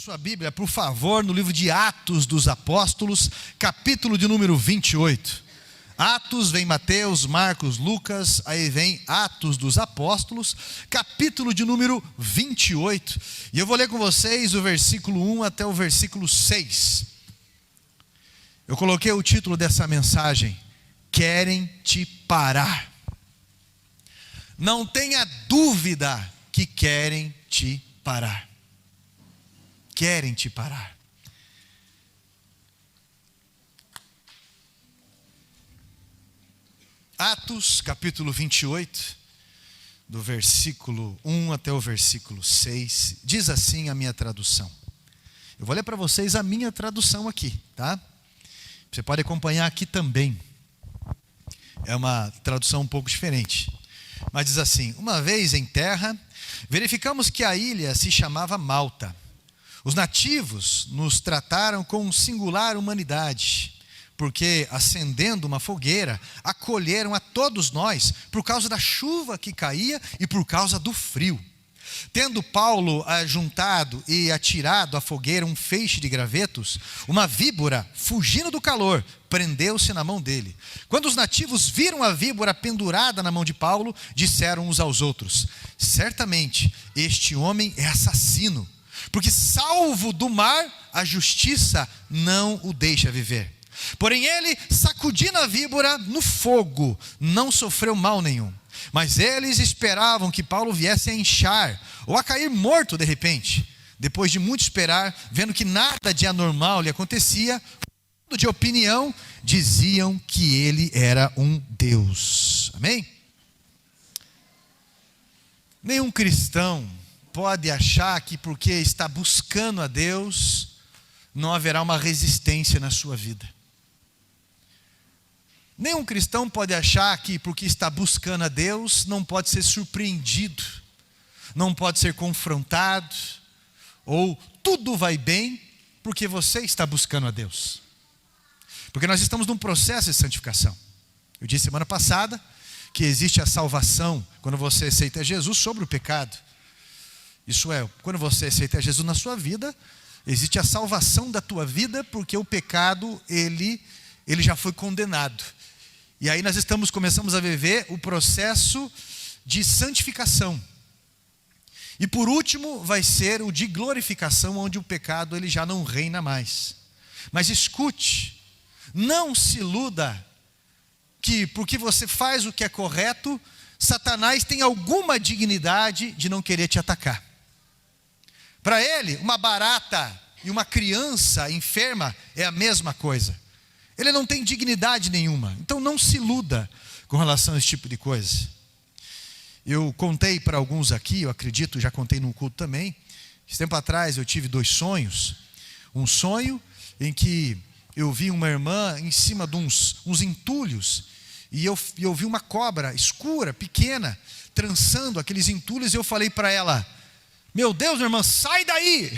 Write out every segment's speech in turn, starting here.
Sua Bíblia, por favor, no livro de Atos dos Apóstolos, capítulo de número 28. Atos vem Mateus, Marcos, Lucas, aí vem Atos dos Apóstolos, capítulo de número 28. E eu vou ler com vocês o versículo 1 até o versículo 6. Eu coloquei o título dessa mensagem: Querem te parar. Não tenha dúvida que querem te parar. Querem te parar. Atos capítulo 28, do versículo 1 até o versículo 6, diz assim a minha tradução. Eu vou ler para vocês a minha tradução aqui, tá? Você pode acompanhar aqui também. É uma tradução um pouco diferente. Mas diz assim: uma vez em terra, verificamos que a ilha se chamava Malta. Os nativos nos trataram com singular humanidade, porque, acendendo uma fogueira, acolheram a todos nós por causa da chuva que caía e por causa do frio. Tendo Paulo ajuntado e atirado à fogueira um feixe de gravetos, uma víbora, fugindo do calor, prendeu-se na mão dele. Quando os nativos viram a víbora pendurada na mão de Paulo, disseram uns aos outros: certamente este homem é assassino, porque salvo do mar, a justiça não o deixa viver. Porém ele, sacudindo a víbora no fogo, não sofreu mal nenhum. Mas eles esperavam que Paulo viesse a inchar ou a cair morto de repente. Depois de muito esperar, vendo que nada de anormal lhe acontecia, de opinião, diziam que ele era um Deus. Amém? Nenhum cristão pode achar que porque está buscando a Deus, não haverá uma resistência na sua vida. Nenhum cristão pode achar que porque está buscando a Deus, não pode ser surpreendido, não pode ser confrontado, ou tudo vai bem porque você está buscando a Deus. Porque nós estamos num processo de santificação. Eu disse semana passada que existe a salvação quando você aceita Jesus sobre o pecado. Isso é, quando você aceita Jesus na sua vida, existe a salvação da tua vida, porque o pecado, ele já foi condenado. E aí nós começamos a viver o processo de santificação. E por último vai ser o de glorificação, onde o pecado ele já não reina mais. Mas escute, não se iluda que porque você faz o que é correto, Satanás tem alguma dignidade de não querer te atacar. Para ele, uma barata e uma criança enferma é a mesma coisa. Ele não tem dignidade nenhuma. Então não se iluda com relação a esse tipo de coisa. Eu contei para alguns aqui, eu acredito, já contei num culto também. Esse tempo atrás eu tive 2 sonhos. Um sonho em que eu vi uma irmã em cima de uns entulhos. E eu vi uma cobra escura, pequena, trançando aqueles entulhos. E eu falei para ela: meu Deus, minha irmã, sai daí!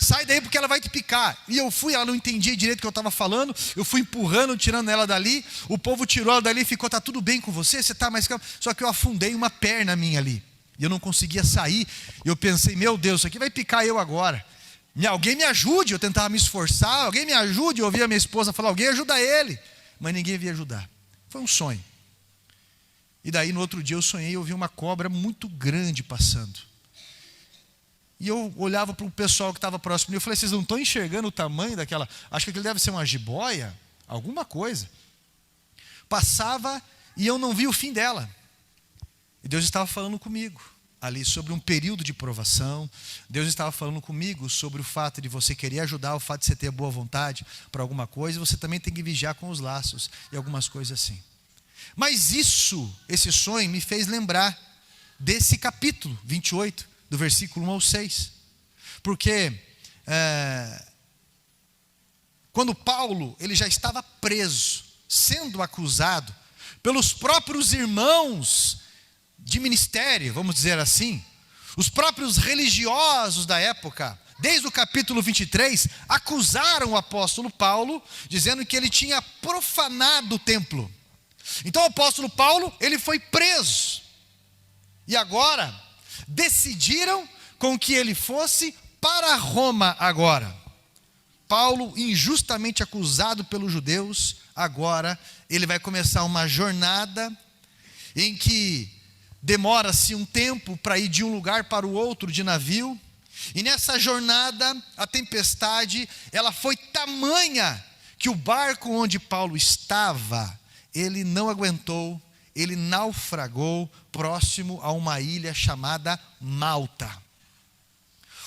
Sai daí porque ela vai te picar. E eu fui, ela não entendia direito o que eu estava falando. Eu fui empurrando, tirando ela dali. O povo tirou ela dali e ficou: tá tudo bem com você? Você está mais calmo? Só que eu afundei uma perna minha ali. E eu não conseguia sair. E eu pensei: meu Deus, isso aqui vai picar eu agora. Alguém me ajude. Eu tentava me esforçar. Alguém me ajude. Eu ouvia a minha esposa falar: alguém ajuda ele. Mas ninguém veio ajudar. Foi um sonho. E daí no outro dia eu sonhei, eu vi uma cobra muito grande passando. E eu olhava para o pessoal que estava próximo. E eu falei: vocês não estão enxergando o tamanho daquela... Acho que aquilo deve ser uma jiboia, alguma coisa. Passava e eu não vi o fim dela. E Deus estava falando comigo ali sobre um período de provação. Deus estava falando comigo sobre o fato de você querer ajudar, o fato de você ter boa vontade para alguma coisa. Você também tem que vigiar com os laços e algumas coisas assim. Mas esse sonho me fez lembrar desse capítulo 28, do versículo 1 ao 6. Porque quando Paulo ele já estava preso, sendo acusado pelos próprios irmãos de ministério, vamos dizer assim, os próprios religiosos da época, desde o capítulo 23, acusaram o apóstolo Paulo, dizendo que ele tinha profanado o templo. Então o apóstolo Paulo, ele foi preso. E agora decidiram com que ele fosse para Roma agora. Paulo, injustamente acusado pelos judeus, agora ele vai começar uma jornada em que demora-se um tempo para ir de um lugar para o outro de navio. E nessa jornada, a tempestade, ela foi tamanha que o barco onde Paulo estava, ele não aguentou, ele naufragou próximo a uma ilha chamada Malta.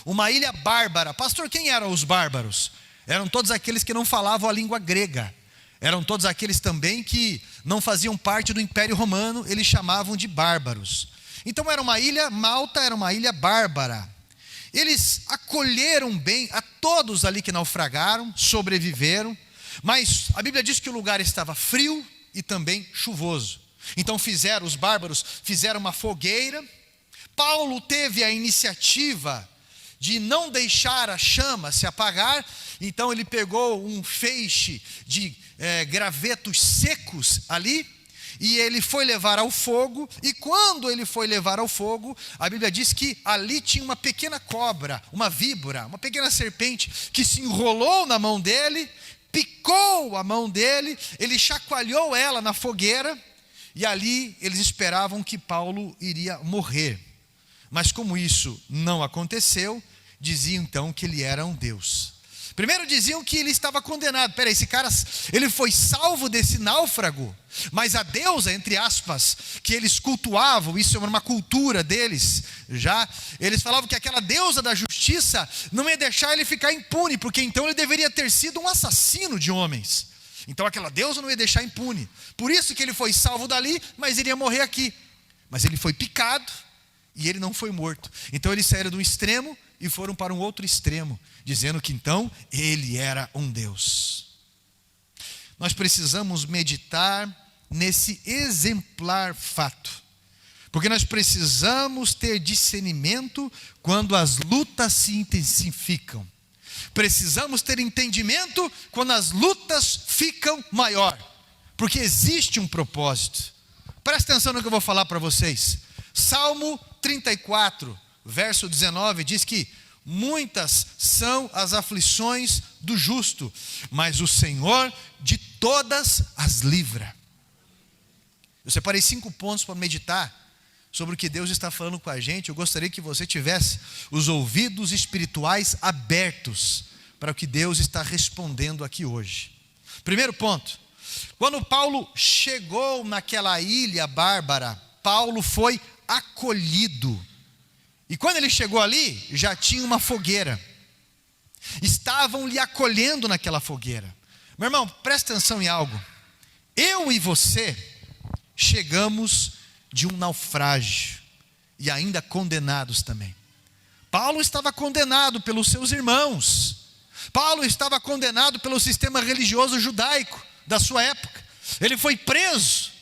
Uma ilha bárbara. Pastor, quem eram os bárbaros? Eram todos aqueles que não falavam a língua grega. Eram todos aqueles também que não faziam parte do Império Romano, eles chamavam de bárbaros. Então era uma ilha, Malta era uma ilha bárbara. Eles acolheram bem a todos ali que naufragaram, sobreviveram, mas a Bíblia diz que o lugar estava frio e também chuvoso. Então os bárbaros fizeram uma fogueira. Paulo teve a iniciativa de não deixar a chama se apagar, então ele pegou um feixe de gravetos secos ali, e ele foi levar ao fogo, e quando ele foi levar ao fogo, a Bíblia diz que ali tinha uma pequena cobra, uma víbora, uma pequena serpente, que se enrolou na mão dele, picou a mão dele, ele chacoalhou ela na fogueira, e ali eles esperavam que Paulo iria morrer. Mas como isso não aconteceu, diziam então que ele era um deus. Primeiro diziam que ele estava condenado. Peraí, esse cara, ele foi salvo desse náufrago, mas a deusa, entre aspas, que eles cultuavam, isso era uma cultura deles, já, eles falavam que aquela deusa da justiça não ia deixar ele ficar impune, porque então ele deveria ter sido um assassino de homens. Então aquela deusa não ia deixar impune. Por isso que ele foi salvo dali, mas iria morrer aqui. Mas ele foi picado e ele não foi morto. Então eles saíram de um extremo e foram para um outro extremo, dizendo que então ele era um Deus. Nós precisamos meditar nesse exemplar fato, porque nós precisamos ter discernimento quando as lutas se intensificam. Precisamos ter entendimento quando as lutas ficam maior, porque existe um propósito. Presta atenção no que eu vou falar para vocês. Salmo 34, verso 19 diz que muitas são as aflições do justo, mas o Senhor de todas as livra. Eu separei 5 pontos para meditar sobre o que Deus está falando com a gente. Eu gostaria que você tivesse os ouvidos espirituais abertos para o que Deus está respondendo aqui hoje. Primeiro ponto: quando Paulo chegou naquela ilha bárbara, Paulo foi acolhido. E quando ele chegou ali, já tinha uma fogueira. Estavam lhe acolhendo naquela fogueira. Meu irmão, presta atenção em algo. Eu e você chegamos de um naufrágio e ainda condenados também. Paulo estava condenado pelos seus irmãos. Paulo estava condenado pelo sistema religioso judaico da sua época. Ele foi preso,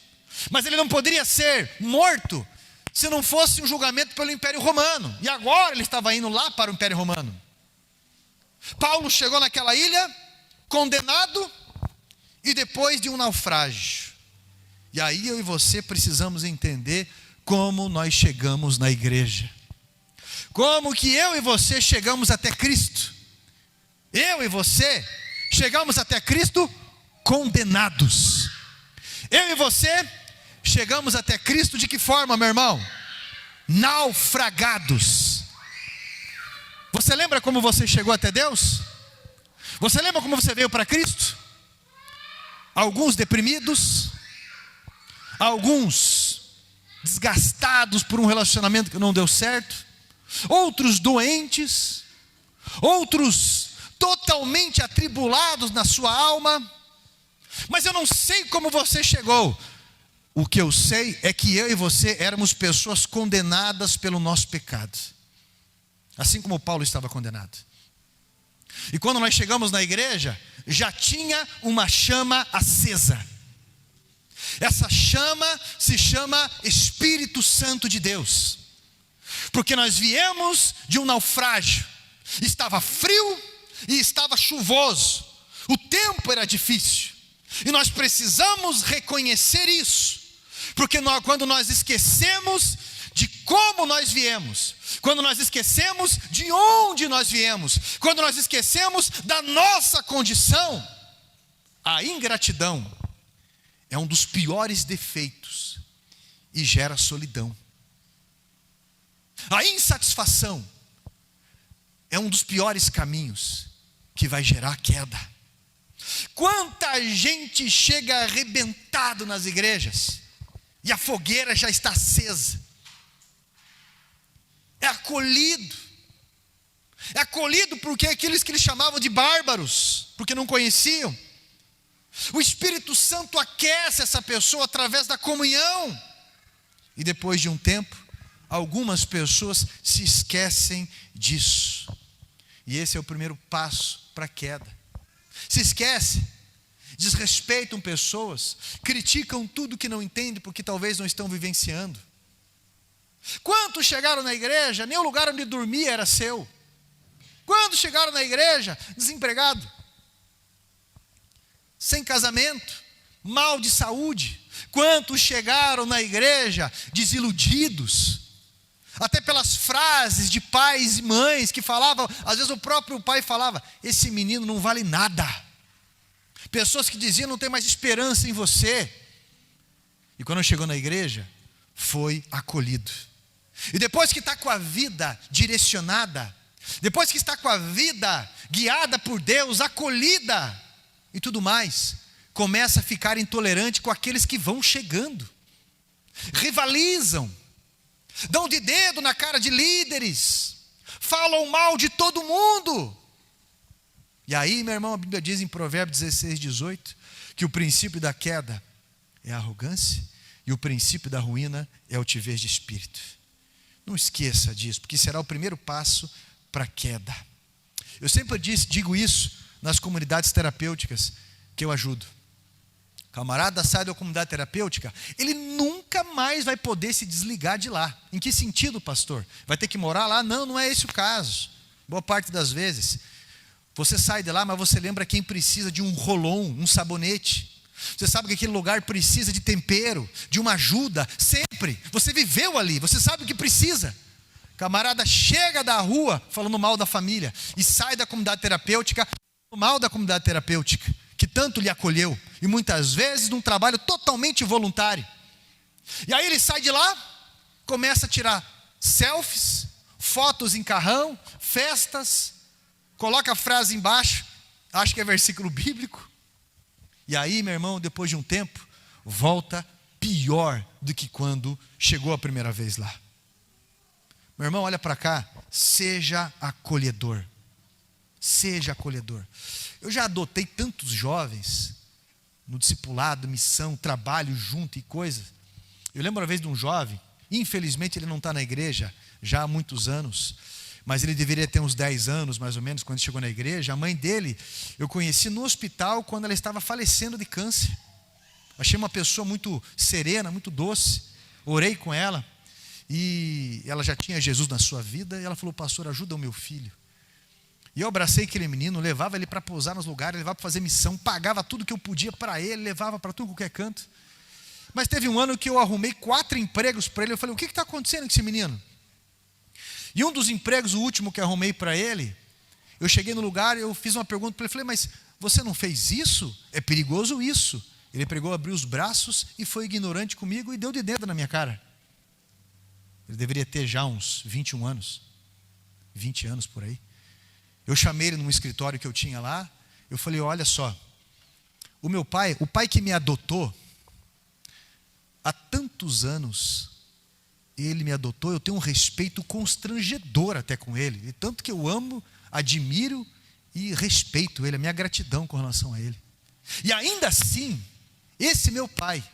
mas ele não poderia ser morto se não fosse um julgamento pelo Império Romano. E agora ele estava indo lá para o Império Romano. Paulo chegou naquela ilha, condenado, e depois de um naufrágio. E aí eu e você precisamos entender como nós chegamos na igreja. Como que eu e você chegamos até Cristo. Eu e você chegamos até Cristo condenados. Eu e você chegamos até Cristo de que forma, meu irmão? Naufragados. Você lembra como você chegou até Deus? Você lembra como você veio para Cristo? Alguns deprimidos, alguns desgastados por um relacionamento que não deu certo, outros doentes, outros totalmente atribulados na sua alma. Mas eu não sei como você chegou. O que eu sei é que eu e você éramos pessoas condenadas pelo nosso pecado, assim como Paulo estava condenado. E quando nós chegamos na igreja, já tinha uma chama acesa. Essa chama se chama Espírito Santo de Deus, porque nós viemos de um naufrágio. Estava frio e estava chuvoso, o tempo era difícil, e nós precisamos reconhecer isso, porque quando nós esquecemos de como nós viemos, quando nós esquecemos de onde nós viemos, quando nós esquecemos da nossa condição, a ingratidão é um dos piores defeitos e gera solidão. A insatisfação é um dos piores caminhos que vai gerar queda. Quanta gente chega arrebentado nas igrejas e a fogueira já está acesa. É acolhido porque aqueles que eles chamavam de bárbaros, porque não conheciam. O Espírito Santo aquece essa pessoa através da comunhão. E depois de um tempo, algumas pessoas se esquecem disso. E esse é o primeiro passo para a queda. Se esquecem, desrespeitam pessoas, criticam tudo que não entendem porque talvez não estão vivenciando. Quantos chegaram na igreja, nem o lugar onde dormia era seu. Quantos chegaram na igreja, desempregado, sem casamento, mal de saúde. Quantos chegaram na igreja desiludidos, até pelas frases de pais e mães que falavam, às vezes o próprio pai falava, esse menino não vale nada. Pessoas que diziam, não tem mais esperança em você. E quando chegou na igreja, foi acolhido. E depois que está com a vida direcionada, depois que está com a vida guiada por Deus, acolhida e tudo mais, começa a ficar intolerante com aqueles que vão chegando, rivalizam, dão de dedo na cara de líderes, falam mal de todo mundo. E aí, meu irmão, a Bíblia diz em Provérbios 16, 18, que o princípio da queda é a arrogância e o princípio da ruína é a altivez de espírito. Não esqueça disso, porque será o primeiro passo para a queda. Eu sempre digo isso nas comunidades terapêuticas que eu ajudo. O camarada sai da comunidade terapêutica, ele nunca mais vai poder se desligar de lá. Em que sentido, pastor? Vai ter que morar lá? Não, não é esse o caso. Boa parte das vezes, você sai de lá, mas você lembra quem precisa de um rolon, um sabonete. Você sabe que aquele lugar precisa de tempero, de uma ajuda, sempre. Você viveu ali, você sabe o que precisa. Camarada chega da rua falando mal da família e sai da comunidade terapêutica falando mal da comunidade terapêutica, que tanto lhe acolheu, e muitas vezes num trabalho totalmente voluntário. E aí ele sai de lá, começa a tirar selfies, fotos em carrão, festas, coloca a frase embaixo, acho que é versículo bíblico. E aí, meu irmão, depois de um tempo, volta pior do que quando chegou a primeira vez lá. Meu irmão, olha para cá, seja acolhedor. Seja acolhedor. Eu já adotei tantos jovens no discipulado, missão, trabalho junto e coisas. Eu lembro uma vez de um jovem, infelizmente ele não está na igreja já há muitos anos, mas ele deveria ter uns 10 anos mais ou menos quando chegou na igreja. A mãe dele eu conheci no hospital quando ela estava falecendo de câncer. Achei uma pessoa muito serena, muito doce. Orei com ela e ela já tinha Jesus na sua vida e ela falou, pastor, ajuda o meu filho. E eu abracei aquele menino, levava ele para pousar nos lugares, levava para fazer missão, pagava tudo que eu podia para ele, levava para tudo qualquer canto. Mas teve um ano que eu arrumei 4 empregos para ele. Eu falei, o que está acontecendo com esse menino? E um dos empregos, o último que arrumei para ele, eu cheguei no lugar e eu fiz uma pergunta para ele, falei, mas você não fez isso? É perigoso isso. Ele pregou, abriu os braços e foi ignorante comigo e deu de dedo na minha cara. Ele deveria ter já uns 21 anos, 20 anos por aí. Eu chamei ele num escritório que eu tinha lá, eu falei, olha só, o meu pai, o pai que me adotou, há tantos anos, ele me adotou, eu tenho um respeito constrangedor até com ele, e tanto que eu amo, admiro e respeito ele, a minha gratidão com relação a ele. E ainda assim, esse meu pai,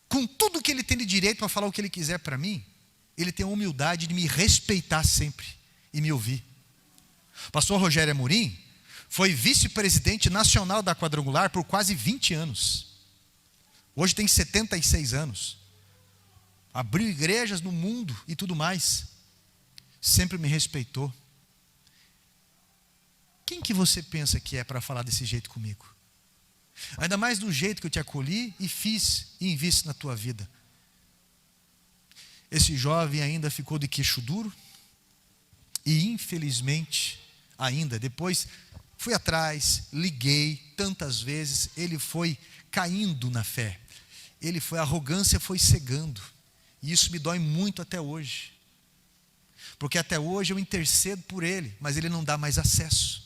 com tudo que ele tem de direito para falar o que ele quiser para mim, ele tem a humildade de me respeitar sempre e me ouvir. Pastor Rogério Amorim foi vice-presidente nacional da Quadrangular por quase 20 anos. Hoje tem 76 anos. Abriu igrejas no mundo e tudo mais. Sempre me respeitou. Quem que você pensa que é para falar desse jeito comigo? Ainda mais do jeito que eu te acolhi e fiz e invisto na tua vida. esse jovem ainda ficou de queixo duro. E infelizmente, ainda depois, fui atrás, liguei tantas vezes, ele foi caindo na fé. A arrogância foi cegando. E isso me dói muito até hoje. Porque até hoje eu intercedo por ele, mas ele não dá mais acesso.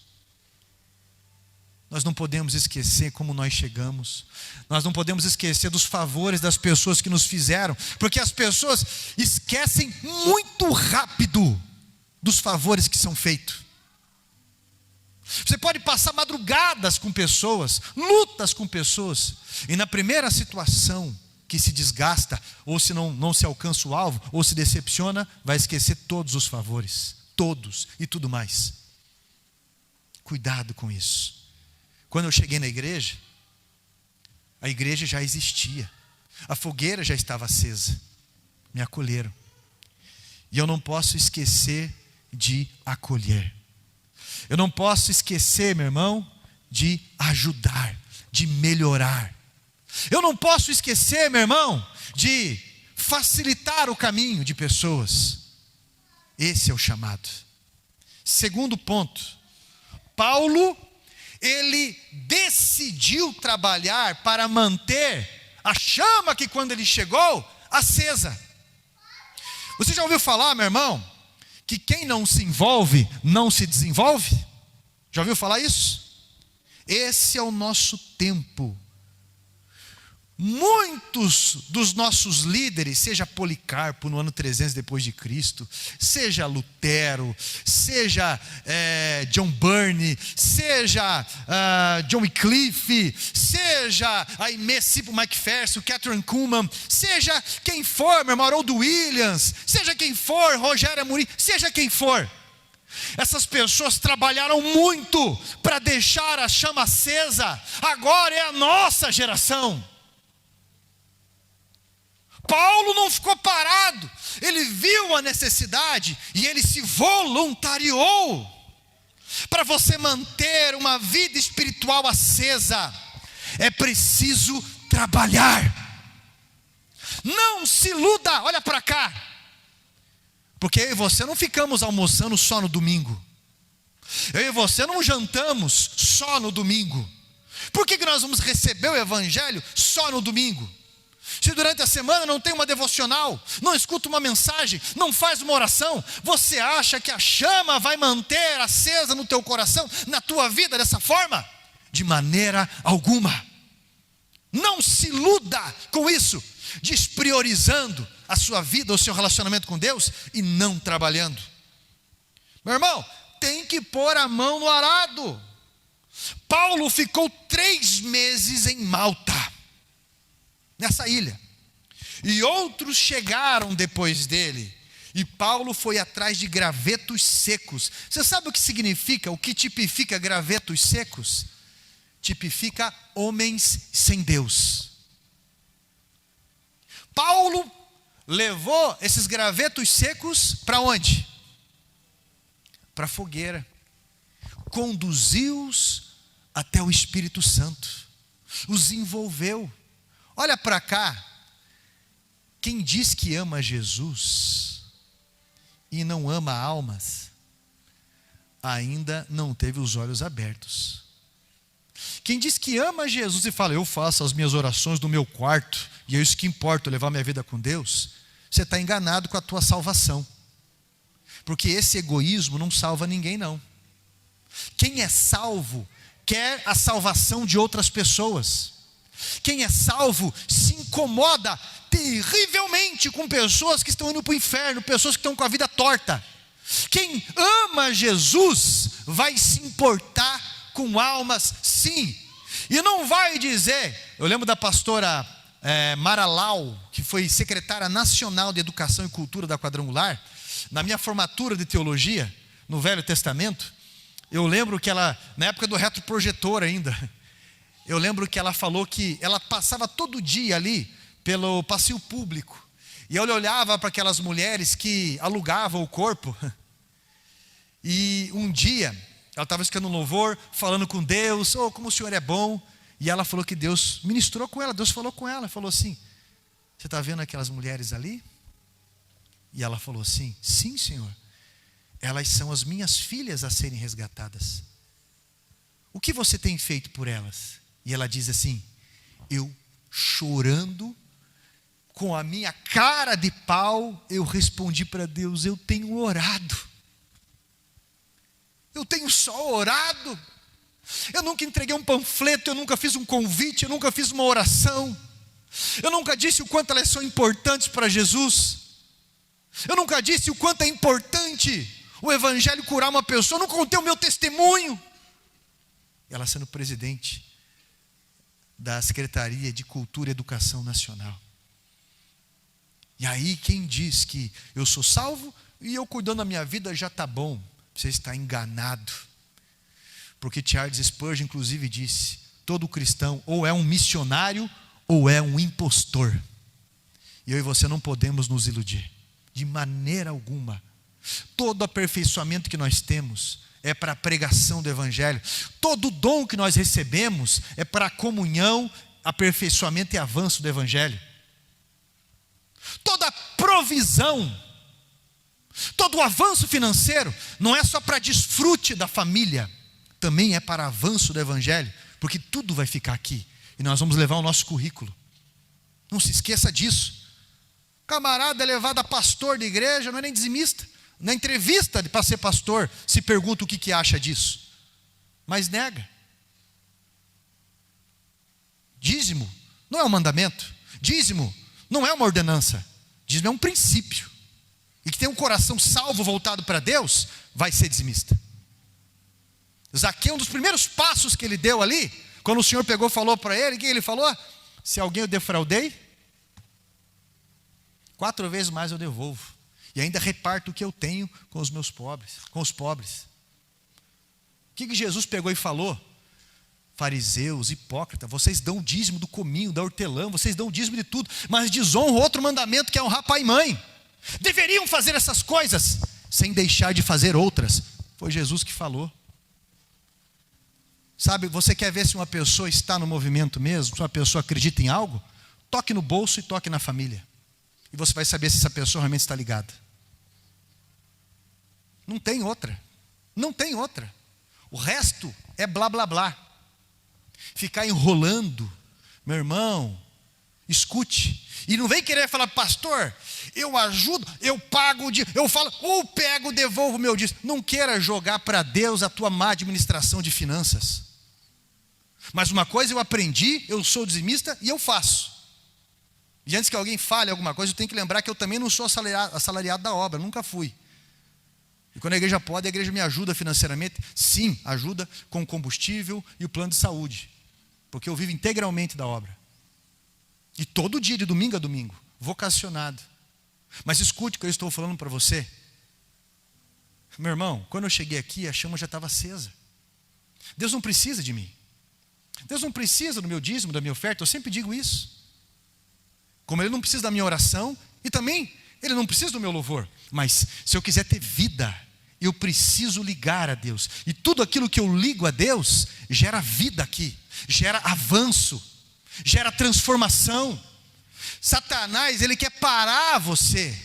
Nós não podemos esquecer como nós chegamos. Nós não podemos esquecer dos favores das pessoas que nos fizeram. Porque as pessoas esquecem muito rápido dos favores que são feitos. Você pode passar madrugadas com pessoas, lutas com pessoas, e na primeira situação que se desgasta, ou se não se alcança o alvo, ou se decepciona, vai esquecer todos os favores, todos e tudo mais. Cuidado com isso. Quando eu cheguei na igreja, a igreja já existia, a fogueira já estava acesa, me acolheram. E eu não posso esquecer de acolher. Eu não posso esquecer, meu irmão, de ajudar, de melhorar. Eu não posso esquecer, meu irmão, de facilitar o caminho de pessoas. Esse é o chamado. Segundo ponto, Paulo, ele decidiu trabalhar para manter a chama que quando ele chegou, acesa. Você já ouviu falar, meu irmão, que quem não se envolve, não se desenvolve? Já ouviu falar isso? Esse é o nosso tempo. Muitos dos nossos líderes, seja Policarpo no ano 300 depois de Cristo, seja Lutero, seja John Burney, seja John Wycliffe, seja Aimee Semple McPherson, Catherine Kuhlman, seja quem for, meu irmão, Harold Williams, seja quem for, Rogério Amorim, seja quem for. Essas pessoas trabalharam muito para deixar a chama acesa. Agora é a nossa geração. Paulo não ficou parado, ele viu a necessidade e ele se voluntariou. Para você manter uma vida espiritual acesa, é preciso trabalhar. Não se iluda, olha para cá, porque eu e você não ficamos almoçando só no domingo, eu e você não jantamos só no domingo. Por que nós vamos receber o evangelho só no domingo? Se durante a semana não tem uma devocional, não escuta uma mensagem, não faz uma oração, você acha que a chama vai manter acesa no teu coração, na tua vida dessa forma? De maneira alguma. Não se iluda com isso, despriorizando a sua vida, o seu relacionamento com Deus e não trabalhando. Meu irmão, tem que pôr a mão no arado. Paulo ficou 3 meses em Malta, nessa ilha, e outros chegaram depois dele, e Paulo foi atrás de gravetos secos. Você sabe o que significa, o que tipifica gravetos secos? Tipifica homens sem Deus. Paulo levou esses gravetos secos para onde? Para a fogueira, conduziu-os até o Espírito Santo, os envolveu. Olha para cá, quem diz que ama Jesus e não ama almas, ainda não teve os olhos abertos. Quem diz que ama Jesus e fala, eu faço as minhas orações no meu quarto, e é isso que importa, levar minha vida com Deus, você está enganado com a tua salvação, porque esse egoísmo não salva ninguém não. Quem é salvo, quer a salvação de outras pessoas. Quem é salvo se incomoda terrivelmente com pessoas que estão indo para o inferno, pessoas que estão com a vida torta. Quem ama Jesus vai se importar com almas, sim. E não vai dizer, eu lembro da pastora Mara Lau, que foi secretária nacional de Educação e Cultura da Quadrangular, na minha formatura de teologia, no Velho Testamento, eu lembro que ela, na época do retroprojetor ainda, eu lembro que ela falou que ela passava todo dia ali pelo passeio público, e ela olhava para aquelas mulheres que alugavam o corpo, e um dia, ela estava escutando um louvor, falando com Deus, como o Senhor é bom, e ela falou que Deus ministrou com ela, Deus falou com ela, falou assim, você está vendo aquelas mulheres ali? E ela falou assim: sim, Senhor, elas são as minhas filhas a serem resgatadas. O que você tem feito por elas? E ela diz assim: eu chorando, com a minha cara de pau, eu respondi para Deus: eu tenho orado. Eu tenho só orado. Eu nunca entreguei um panfleto, eu nunca fiz um convite, eu nunca fiz uma oração. Eu nunca disse o quanto elas são importantes para Jesus. Eu nunca disse o quanto é importante o evangelho curar uma pessoa. Eu não contei o meu testemunho. Ela sendo presidente da Secretaria de Cultura e Educação Nacional. E aí quem diz que eu sou salvo e eu cuidando da minha vida já está bom, você está enganado. Porque Charles Spurgeon inclusive disse: todo cristão ou é um missionário ou é um impostor. E eu e você não podemos nos iludir, de maneira alguma. Todo aperfeiçoamento que nós temos é para a pregação do evangelho. Todo dom que nós recebemos é para a comunhão, aperfeiçoamento e avanço do evangelho. Toda provisão, todo avanço financeiro não é só para desfrute da família, também é para avanço do evangelho, porque tudo vai ficar aqui e nós vamos levar o nosso currículo. Não se esqueça disso. Camarada é levado a pastor de igreja, não é nem dizimista. Na entrevista para ser pastor, se pergunta o que acha disso, mas nega. Dízimo não é um mandamento, dízimo não é uma ordenança, dízimo é um princípio. E que tem um coração salvo, voltado para Deus, vai ser dizimista. Zaqueu, um dos primeiros passos que ele deu ali, quando o Senhor pegou e falou para ele, o que ele falou? Se alguém eu defraudei, 4 vezes mais eu devolvo. E ainda reparto o que eu tenho com os meus pobres, com os pobres. O que Jesus pegou e falou? Fariseus, hipócritas, vocês dão o dízimo do cominho, da hortelã, vocês dão o dízimo de tudo, mas desonram outro mandamento que é honrar pai e mãe. Deveriam fazer essas coisas, sem deixar de fazer outras. Foi Jesus que falou. Sabe, você quer ver se uma pessoa está no movimento mesmo, se uma pessoa acredita em algo? Toque no bolso e toque na família. E você vai saber se essa pessoa realmente está ligada. Não tem outra. Não tem outra. O resto é blá blá blá. Ficar enrolando, meu irmão, escute. E não vem querer falar: pastor, eu ajudo, eu pago, eu falo, ou pego, devolvo o meu dízimo. Não queira jogar para Deus a tua má administração de finanças. Mas uma coisa eu aprendi, eu sou dizimista e eu faço. E antes que alguém fale alguma coisa, eu tenho que lembrar que eu também não sou assalariado da obra, nunca fui. E quando a igreja pode, a igreja me ajuda financeiramente. Sim, ajuda com o combustível e o plano de saúde. Porque eu vivo integralmente da obra. E todo dia, de domingo a domingo, vocacionado. Mas escute o que eu estou falando para você. Meu irmão, quando eu cheguei aqui, a chama já estava acesa. Deus não precisa de mim. Deus não precisa do meu dízimo, da minha oferta, eu sempre digo isso. Como Ele não precisa da minha oração, e também Ele não precisa do meu louvor. Mas se eu quiser ter vida, eu preciso ligar a Deus. E tudo aquilo que eu ligo a Deus, gera vida aqui, gera avanço, gera transformação. Satanás, ele quer parar você.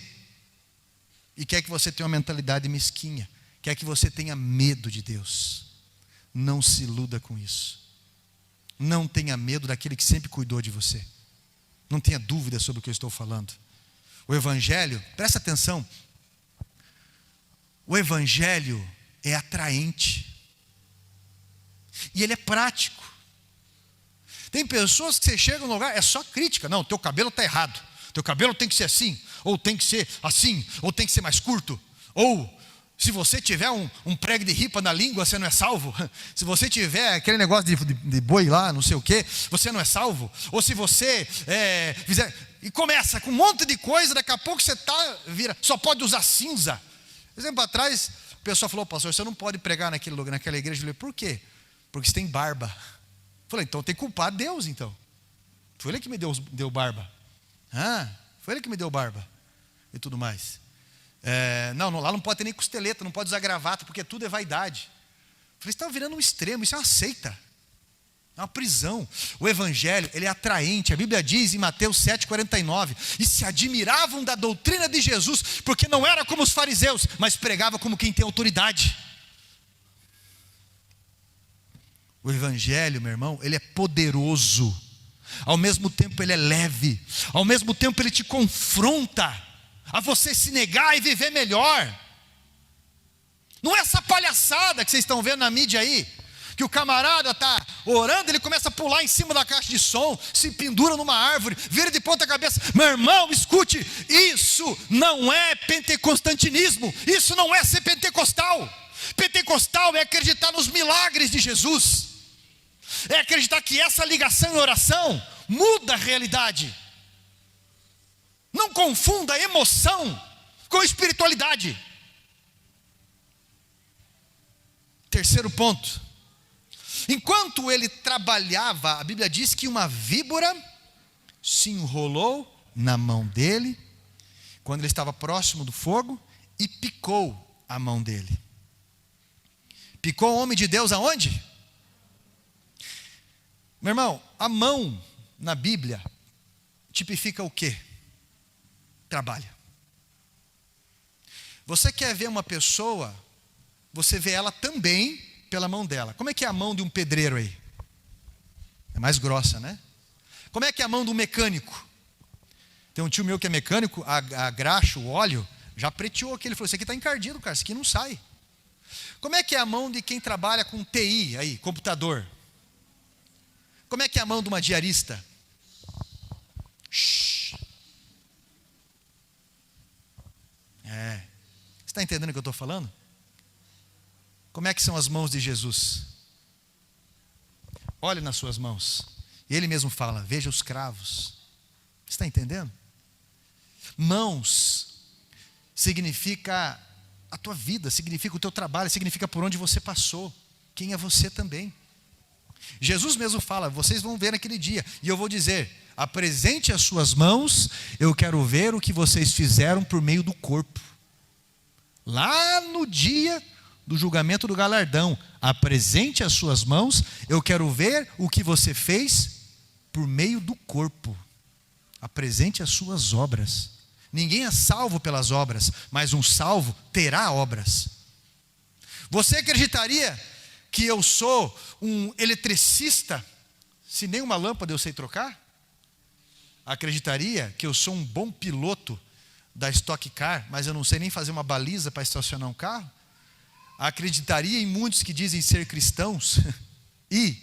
E quer que você tenha uma mentalidade mesquinha. Quer que você tenha medo de Deus. Não se iluda com isso. Não tenha medo daquele que sempre cuidou de você. Não tenha dúvida sobre o que eu estou falando. O evangelho, presta atenção. O evangelho é atraente. E ele é prático. Tem pessoas que você chega no lugar, é só crítica. Não, teu cabelo está errado. Teu cabelo tem que ser assim. Ou tem que ser assim. Ou tem que ser mais curto. Ou, se você tiver um prego de ripa na língua, você não é salvo. Se você tiver aquele negócio de boi lá, não sei o que, você não é salvo. Ou se você fizer... E começa com um monte de coisa, daqui a pouco você vira, só pode usar cinza. Exemplo atrás, o pessoal falou: pastor, você não pode pregar naquele lugar, naquela igreja. Eu falei: por quê? Porque você tem barba. Eu falei: então tem que culpar Deus então. Foi Ele que me deu barba. Foi Ele que me deu barba. E tudo mais. Não, lá não pode ter nem costeleta, não pode usar gravata, porque tudo é vaidade. Eu falei: você está virando um extremo, isso é uma seita. É uma prisão. O evangelho, ele é atraente. A Bíblia diz em Mateus 7,49: e se admiravam da doutrina de Jesus, porque não era como os fariseus, mas pregava como quem tem autoridade. O evangelho, meu irmão, ele é poderoso. Ao mesmo tempo ele é leve. Ao mesmo tempo ele te confronta a você se negar e viver melhor. Não é essa palhaçada que vocês estão vendo na mídia aí, que o camarada está orando, ele começa a pular em cima da caixa de som, se pendura numa árvore, vira de ponta cabeça. Meu irmão, escute, isso não é pentecostantinismo, isso não é ser pentecostal. Pentecostal é acreditar nos milagres de Jesus, é acreditar que essa ligação e oração muda a realidade. Não confunda emoção com espiritualidade. Terceiro ponto: enquanto ele trabalhava, a Bíblia diz que uma víbora se enrolou na mão dele, quando ele estava próximo do fogo, e picou a mão dele. Picou o homem de Deus aonde? Meu irmão, a mão na Bíblia tipifica o quê? Trabalho. Você quer ver uma pessoa, você vê ela também pela mão dela. Como é que é a mão de um pedreiro aí? É mais grossa, né? Como é que é a mão de um mecânico? Tem um tio meu que é mecânico, a graxa, o óleo, já preteou aqui. Ele falou: isso aqui está encardido, cara, isso aqui não sai. Como é que é a mão de quem trabalha com TI aí, computador? Como é que é a mão de uma diarista? Shhh. Você está entendendo o que eu estou falando? Como é que são as mãos de Jesus? Olhe nas suas mãos. E ele mesmo fala: veja os cravos. Você está entendendo? Mãos significa a tua vida, significa o teu trabalho, significa por onde você passou, quem é você também. Jesus mesmo fala: vocês vão ver naquele dia, e eu vou dizer: apresente as suas mãos, eu quero ver o que vocês fizeram por meio do corpo. Lá no dia do julgamento do galardão, apresente as suas mãos, eu quero ver o que você fez por meio do corpo. Apresente as suas obras. Ninguém é salvo pelas obras, mas um salvo terá obras. Você acreditaria que eu sou um eletricista se nem uma lâmpada eu sei trocar? Acreditaria que eu sou um bom piloto da Stock Car, mas eu não sei nem fazer uma baliza para estacionar um carro? Acreditaria em muitos que dizem ser cristãos e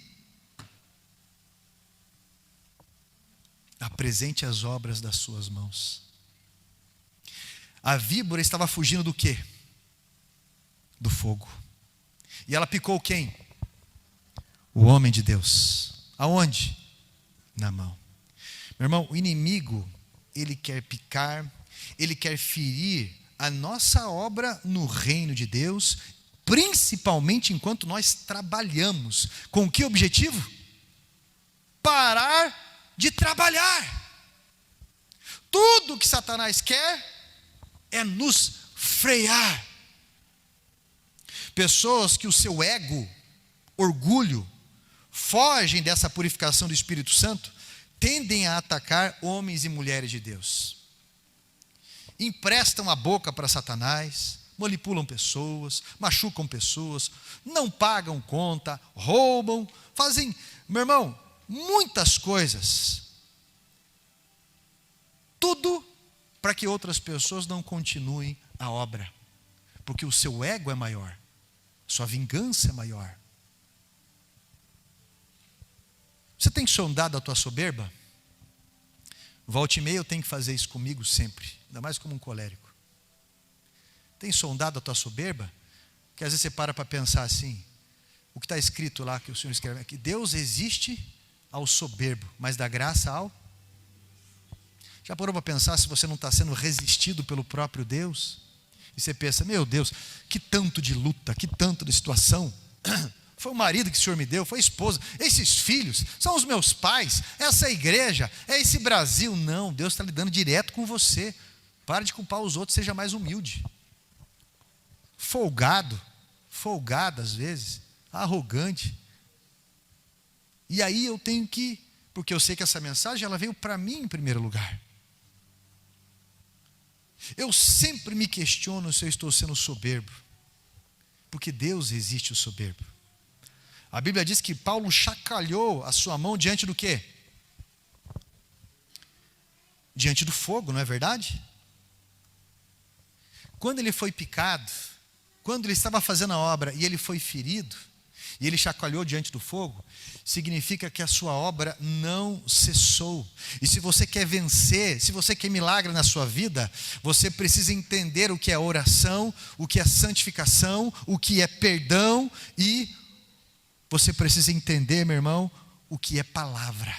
apresente as obras das suas mãos. A víbora estava fugindo do quê? Do fogo. E ela picou quem? O homem de Deus. Aonde? Na mão. Meu irmão, o inimigo, ele quer picar, ele quer ferir a nossa obra no reino de Deus, principalmente enquanto nós trabalhamos. Com que objetivo? Parar de trabalhar. Tudo que Satanás quer é nos frear. Pessoas que o seu ego, orgulho, fogem dessa purificação do Espírito Santo, tendem a atacar homens e mulheres de Deus. Emprestam a boca para Satanás, manipulam pessoas, machucam pessoas, não pagam conta, roubam, fazem, meu irmão, muitas coisas. Tudo para que outras pessoas não continuem a obra, porque o seu ego é maior, sua vingança é maior. Você tem sondado a tua soberba? Volte e meia eu tenho que fazer isso comigo sempre, ainda mais como um colérico. Tem sondado a tua soberba? Que às vezes você para pensar assim, o que está escrito lá, que o Senhor escreve aqui: Deus resiste ao soberbo, mas dá graça ao... Já parou para pensar se você não está sendo resistido pelo próprio Deus? E você pensa: meu Deus, que tanto de luta, que tanto de situação. Foi o marido que o Senhor me deu, foi a esposa, esses filhos, são os meus pais, essa igreja, é esse Brasil. Não, Deus está lidando direto com você. Para de culpar os outros, seja mais humilde. Folgado às vezes, arrogante. E aí eu tenho que, porque eu sei que essa mensagem ela veio para mim em primeiro lugar. Eu sempre me questiono se eu estou sendo soberbo, porque Deus resiste ao soberbo. A Bíblia diz que Paulo chacalhou a sua mão diante do quê? Diante do fogo, não é verdade? Quando ele foi picado, quando ele estava fazendo a obra e ele foi ferido, e ele chacoalhou diante do fogo, significa que a sua obra não cessou. E se você quer vencer, se você quer milagre na sua vida, você precisa entender o que é oração, o que é santificação, o que é perdão, e você precisa entender, meu irmão, o que é palavra.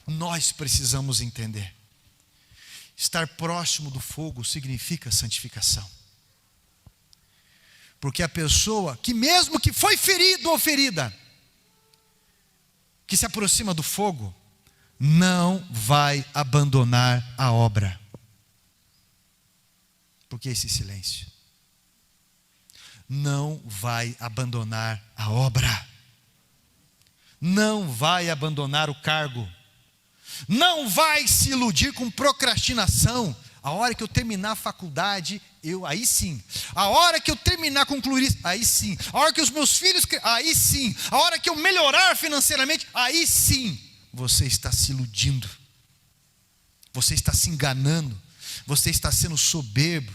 Nós precisamos entender. Estar próximo do fogo significa santificação. Porque a pessoa que mesmo que foi ferido ou ferida, que se aproxima do fogo, não vai abandonar a obra. Por que esse silêncio? Não vai abandonar a obra. Não vai abandonar o cargo. Não vai se iludir com procrastinação. A hora que eu terminar a faculdade, aí sim. A hora que eu terminar, concluir isso, aí sim. A hora que os meus filhos, aí sim. A hora que eu melhorar financeiramente, aí sim. Você está se iludindo. Você está se enganando. Você está sendo soberbo.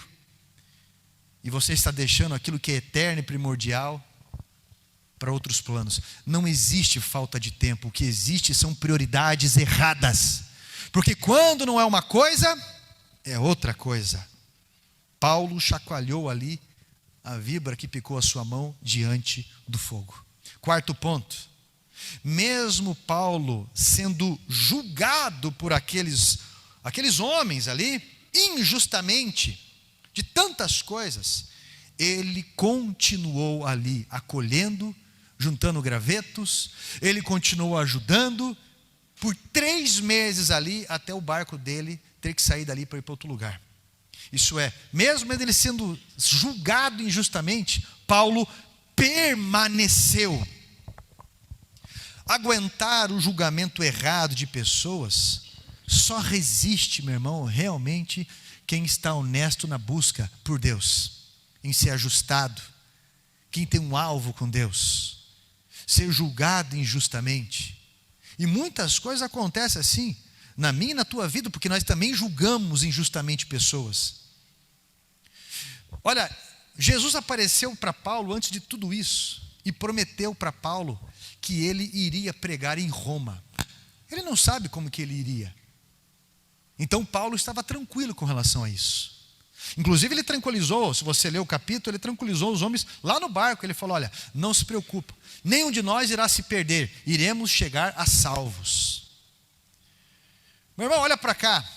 E você está deixando aquilo que é eterno e primordial para outros planos. Não existe falta de tempo. O que existe são prioridades erradas. Porque quando não é uma coisa, é outra coisa. Paulo chacoalhou ali a víbora que picou a sua mão diante do fogo. Quarto ponto. Mesmo Paulo sendo julgado por aqueles homens ali, injustamente, de tantas coisas, ele continuou ali, acolhendo, juntando gravetos, ele continuou ajudando, por 3 meses ali, até o barco dele ter que sair dali para ir para outro lugar. Isso é, mesmo ele sendo julgado injustamente, Paulo permaneceu. Aguentar o julgamento errado de pessoas, só resiste, meu irmão, realmente quem está honesto na busca por Deus, em ser ajustado, quem tem um alvo com Deus. Ser julgado injustamente. E muitas coisas acontecem assim, na minha e na tua vida, porque nós também julgamos injustamente pessoas. Olha, Jesus apareceu para Paulo antes de tudo isso, e prometeu para Paulo que ele iria pregar em Roma. Ele não sabe como que ele iria. Então Paulo estava tranquilo com relação a isso. Inclusive ele tranquilizou, se você ler o capítulo, ele tranquilizou os homens lá no barco. Ele falou, olha, não se preocupa, nenhum de nós irá se perder, iremos chegar a salvos. Meu irmão, olha para cá.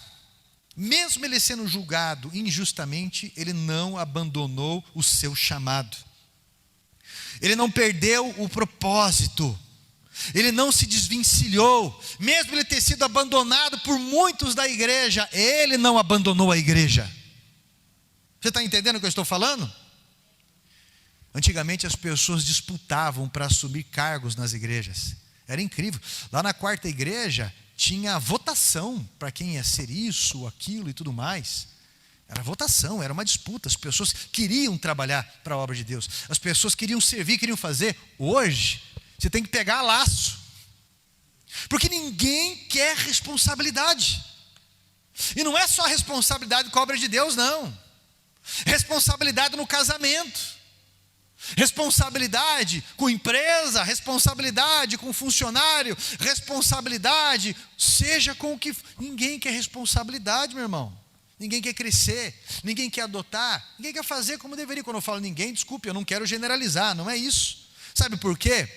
Mesmo ele sendo julgado injustamente, ele não abandonou o seu chamado. Ele não perdeu o propósito. Ele não se desvencilhou. Mesmo ele ter sido abandonado por muitos da igreja, ele não abandonou a igreja. Você está entendendo o que eu estou falando? Antigamente as pessoas disputavam para assumir cargos nas igrejas. Era incrível. Lá na quarta igreja tinha votação para quem ia ser isso, aquilo e tudo mais. Era votação, era uma disputa. As pessoas queriam trabalhar para a obra de Deus. As pessoas queriam servir, queriam fazer. Hoje, você tem que pegar laço. Porque ninguém quer responsabilidade. E não é só responsabilidade com a obra de Deus, não. Responsabilidade no casamento. Responsabilidade com empresa, responsabilidade com funcionário, responsabilidade, seja com o que... Ninguém quer responsabilidade, meu irmão. Ninguém quer crescer, ninguém quer adotar, ninguém quer fazer como deveria. Quando eu falo ninguém, desculpe, eu não quero generalizar, não é isso. Sabe por quê?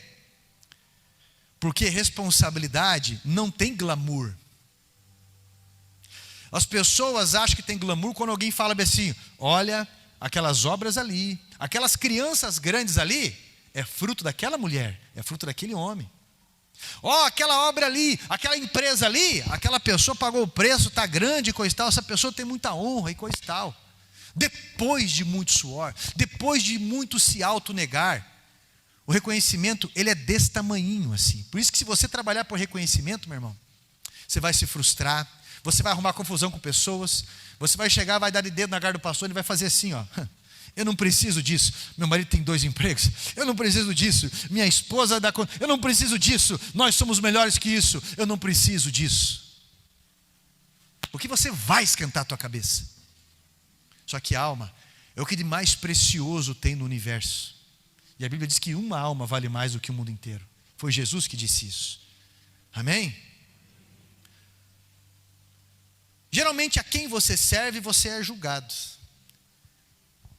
Porque responsabilidade não tem glamour. As pessoas acham que tem glamour quando alguém fala assim, olha, aquelas obras ali, aquelas crianças grandes ali, é fruto daquela mulher, é fruto daquele homem. Aquela obra ali, aquela empresa ali, aquela pessoa pagou o preço, está grande e coisa e tal, essa pessoa tem muita honra e coisa e tal. Depois de muito suor, depois de muito se autonegar, O reconhecimento, ele é desse tamanhinho assim. Por isso que se você trabalhar por reconhecimento, meu irmão, você vai se frustrar, você vai arrumar confusão com pessoas, você vai chegar, vai dar de dedo na cara do pastor, ele vai fazer assim, ó. Eu não preciso disso. Meu marido tem 2 empregos. Eu não preciso disso. Minha esposa dá conta. Eu não preciso disso. Nós somos melhores que isso. Eu não preciso disso. Porque você vai esquentar a tua cabeça. Só que a alma é o que de mais precioso tem no universo. E a Bíblia diz que uma alma vale mais do que o mundo inteiro. Foi Jesus que disse isso. Amém? Geralmente a quem você serve, você é julgado.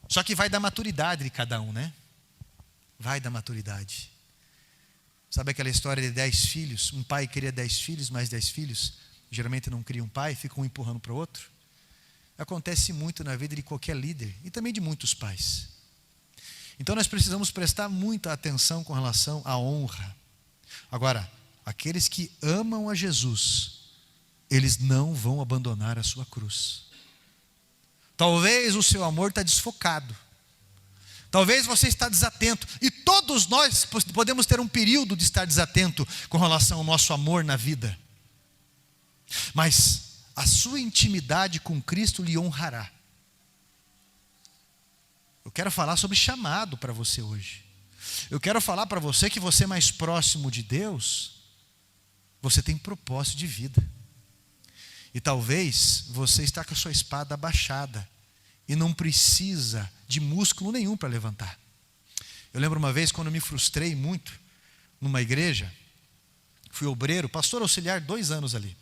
Só que vai da maturidade de cada um, né? Vai da maturidade. Sabe aquela história de 10 filhos? Um pai queria 10 filhos, mais 10 filhos. Geralmente não cria um pai, fica um empurrando para o outro. Acontece muito na vida de qualquer líder e também de muitos pais. Então nós precisamos prestar muita atenção com relação à honra. Agora, aqueles que amam a Jesus, eles não vão abandonar a sua cruz. Talvez o seu amor está desfocado. Talvez você está desatento. E todos nós podemos ter um período de estar desatento com relação ao nosso amor na vida. Mas a sua intimidade com Cristo lhe honrará. Eu quero falar sobre chamado para você hoje. Eu quero falar para você que você é mais próximo de Deus, você tem propósito de vida. E talvez você está com a sua espada abaixada e não precisa de músculo nenhum para levantar. Eu lembro uma vez quando eu me frustrei muito numa igreja, fui obreiro, pastor auxiliar 2 anos ali.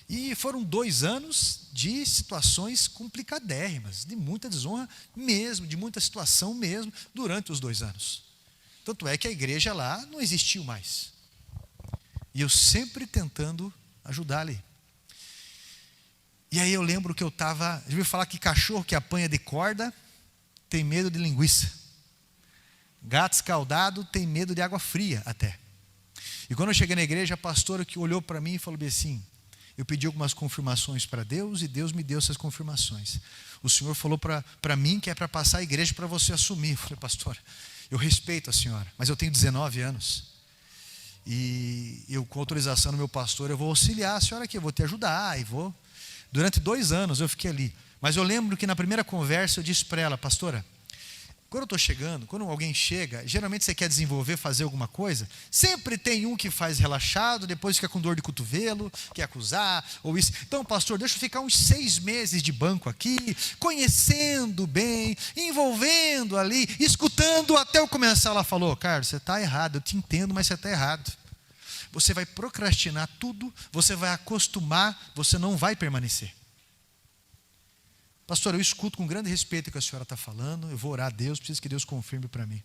E foram 2 anos de situações complicadérrimas, de muita desonra mesmo, de muita situação mesmo, durante os 2 anos. Tanto é que a igreja lá não existiu mais. E eu sempre tentando ajudar ali. E aí eu lembro que eu estava... Já ouviu falar que cachorro que apanha de corda tem medo de linguiça. Gato escaldado tem medo de água fria até. E quando eu cheguei na igreja, a pastora que olhou para mim e falou assim... Eu pedi algumas confirmações para Deus e Deus me deu essas confirmações. O Senhor falou para mim que é para passar a igreja para você assumir. Eu falei, pastora, eu respeito a senhora, mas eu tenho 19 anos. E eu, com autorização do meu pastor, eu vou auxiliar a senhora aqui, eu vou te ajudar e vou... Durante 2 anos eu fiquei ali. Mas eu lembro que na primeira conversa eu disse para ela, pastora, quando eu estou chegando, quando alguém chega, geralmente você quer desenvolver, fazer alguma coisa, sempre tem um que faz relaxado, depois fica com dor de cotovelo, quer acusar, ou isso. Então, pastor, deixa eu ficar uns 6 meses de banco aqui, conhecendo bem, envolvendo ali, escutando até eu começar. Ela falou, Carlos, você está errado, eu te entendo, mas você está errado. Você vai procrastinar tudo, você vai acostumar, você não vai permanecer. Pastor, eu escuto com grande respeito o que a senhora está falando, eu vou orar a Deus, preciso que Deus confirme para mim.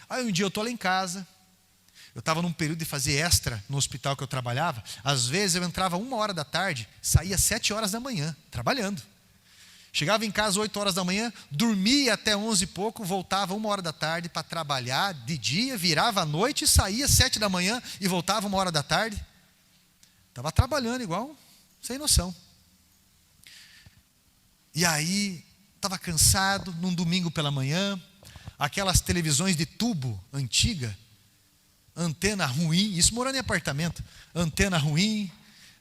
Aí um dia eu estou lá em casa, eu estava num período de fazer extra no hospital que eu trabalhava, às vezes eu entrava 1h da tarde, saía 7h da manhã, trabalhando. Chegava em casa 8h da manhã, dormia até 11 e pouco, voltava 1h da tarde para trabalhar de dia, virava à noite, saía 7 da manhã e voltava 1h da tarde. Estava trabalhando igual, sem noção. E aí, estava cansado, num domingo pela manhã, aquelas televisões de tubo antiga, antena ruim, isso morando em apartamento, antena ruim.